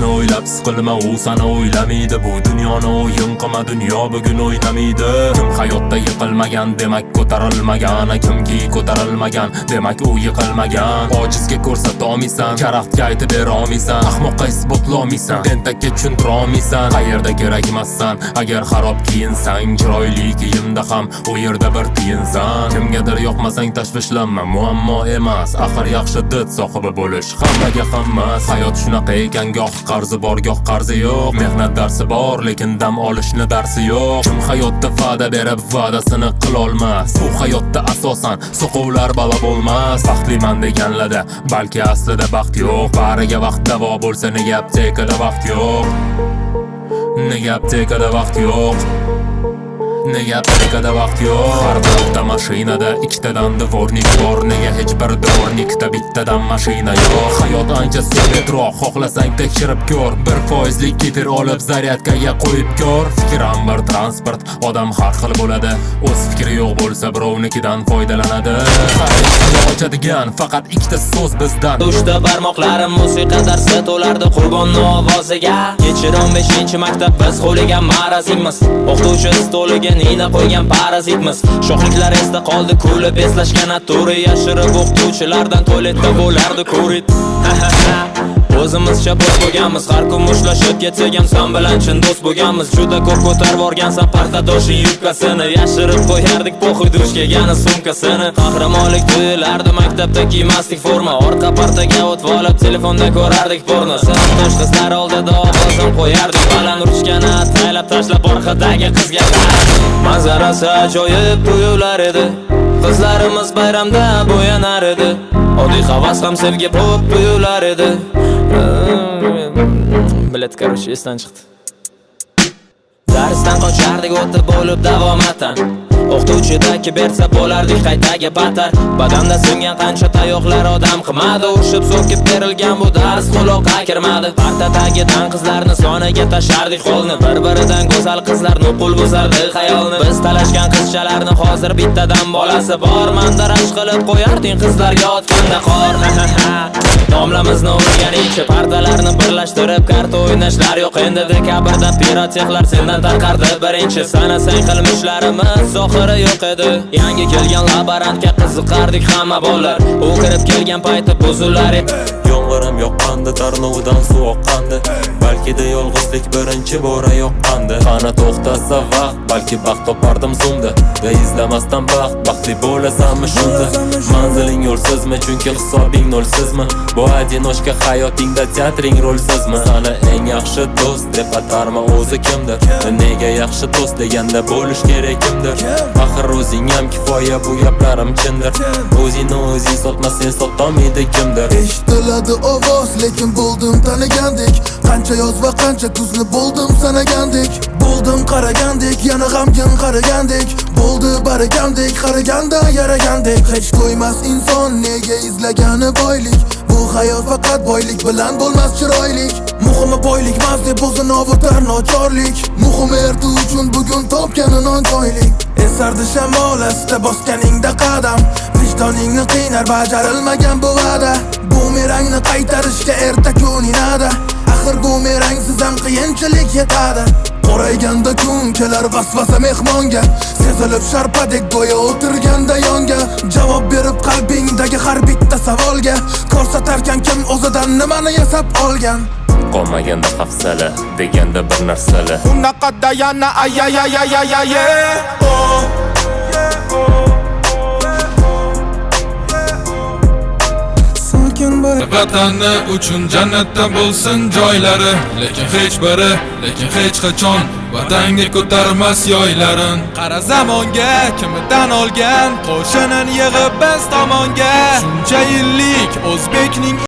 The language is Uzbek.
Kelajagini o'ylab siqilma, u sana o'ylamaydi. Bu dunyoni o'yin qilma, dunyo bugun o'ynamaydi. Kim hayotda yiqilmagan, demak ko'tarilmagan. Kimki ko'tarilmagan, demak u yiqilmagan. Ojizga ko'rsata olmaysan, karaxtga aytib bera olmaysan, ahmoqqa isbotlay olmaysan, tentakka tushuntira olmaysan. Qayerda kerak emassan, agar xarob kiyinsang, chiroyli kiyimda ham u yerda bir tiyinsan. Kimgadir yoqmasang tashvishlanma, muammo emas. Axir yaxshi did sohibi bo'lish hammaga hammas. Hayot shunaqa ekan, goh qarzi bor, goh qarzi yo'q. Mehnat darsi bor, lekin dam olishni darsi yo'q. Kim hayotda va'da berib va'dasini qilolmas, bu hayotda asosan soqovlar balo bo'lmas. Baxtliman deganlarda balki aslida baxt yo'q. Bariga vaqt davo bo'lsa, nega aptekada vaqt yo'q? Nega aptekada vaqt yo'q? Nega aptekada vaqt yo'q? Har birta mashinada ikkitadan dvornik bor. Nega hech bir dvornikda bittadan mashina yo'q? Hayot ancha so'betroq, xohlasang tekshirib ko'r. 1% kefir olib zaryadkaga qo'yib ko'r. Fikr ham bir transport, odam har xil bo'ladi. O'z fikri yo'q bo'lsa birovnikidan foydalanadi. Hayotni ochadigan faqat ikkita so'z bizdan. Uchta barmoqlarim musiqa darsi to'lardi qurbonning ovoziga. Kechir 15-maktab biz qo'liga marazimiz. O'qituvchi stoliga nina qo'ygan parazitmiz. Shohliklar esda qoldi, kulib eslashgan aturi. Yashirib o'qituvchilardan tualetda bo'lardi ko'rit. O'zimizcha bo'sh bo'lganmiz, har kun mushtlashib ketsak ham sen bilan chin do'st bo'lganmiz. Juda ko'p ko'tarib borgansan partadoshi yubkasini. Yashirib qo'yardik po'xi dush kelgani sumkasini. Qahramonlik tuyulardi, maktabda kiymasdik forma. Orqa partaga o'tib olib telefonda ko'rardik porno. Sinfdosh qizlar oldida ovozim qo'yardik baland. Ruchkani ataylab tashlab orqadagi qizga manzarasi ajoyib tuyular edi. Qizlarimiz bayramda bo'yanar edi. Oddiy havas ham sevgi bo'lib tuyular edi. Bilet короче esdan chiqdi. Darsdan qochardik o'tib bo'lib davomatan. O'qituvchidagi bersa bo'lardik qaytaga batar. Badanda singan qancha tayoqlar odam qilmadi. Urishib so'kib berilgan bu dars quloqqa kirmadi. Partadagidan qizlarni soniga tashardik qo'lni. Bir-biridan go'zal qizlar nuqul buzardi xayolni. Biz talashgan qizchalarni hozir bittadan bolasi bor. Mandarash qilib qo'yarding qizlarga otganda qor. Nomlamizni o'rganingchi, partalarni birlashtirib karta o'ynashlar yo'q endi. Dekabrda pirotexlar sendan tarqardi birinchi. Sanasang qilmishlarimiz zohiri yo'q edi. Yangi kelgan laborantga qiziqardik hamma bolalar. U kirib kelgan payti buzular edi. Yomg'irim yoqqandi, tarnovidan suv oqqandi. Balki-da yolg'izlik birinchi bora yoqqandi. Qani to'xtasa vaqt, balki baxt topardim zumda. Va izlamasdan baxtli bo'lasanmi shunda? Manziling yo'lsizmi, chunki hisobing nolsizmi? Bu одиночка hayotingda teatring rolsizmi? Sana eng yaxshi do'st deb atarma o'zi kimdir? Nega yaxshi do'st deganda bo'lish kerak kimdir? Axir o'zing ham kifoya, bu gaplarim chindir. O'zingni o'zing sotmasang sotolmaydi kimdir? Eshitiladi ovoz, lekin bo'ldim tanigandek. Qancha yoz va qancha kuzni bo'ldim sanagandek. Bo'ldim qaragandek, yana g'amgin qaragandek. Bo'ldi baragandek, qaraganda yaragandek. Hech qo'ymas inson nega izlagani boylik. Bu hayot faqat boylik bilan bo'lmas chiroylik. Muhimi boylik emas deb o'zini ovutar nochorlik. Muhimi erta uchun bugun topgani nonjoylik. Esardi shamol asta bosganingda qadam. Vijdoningni qiynar bajarilmagan bu va'da. Bumerangni qaytarishga erta kun inada. Axir bumerangsiz ham qiyinchilik yetadi. Qorayganda kun kelar vasvasa mehmonga. Sezilib sharpadek go'yo o'tirganda yonga. Javob berib qalbingdagi har bitta savolga. Ko'rsatarkan kim o'zidan nimani yasab olgan. Qolmaganda hafsala deganda bir narsalar. Unaqada yana ay. Vatani uchun jannatda bo'lsin joylari, lekin hech qachon vatanga ko'tarmas yoylarin. Qara zamonga kimidan olgan qo'shinin yig'ib biz tomonga. Shuncha yillik o'zbekning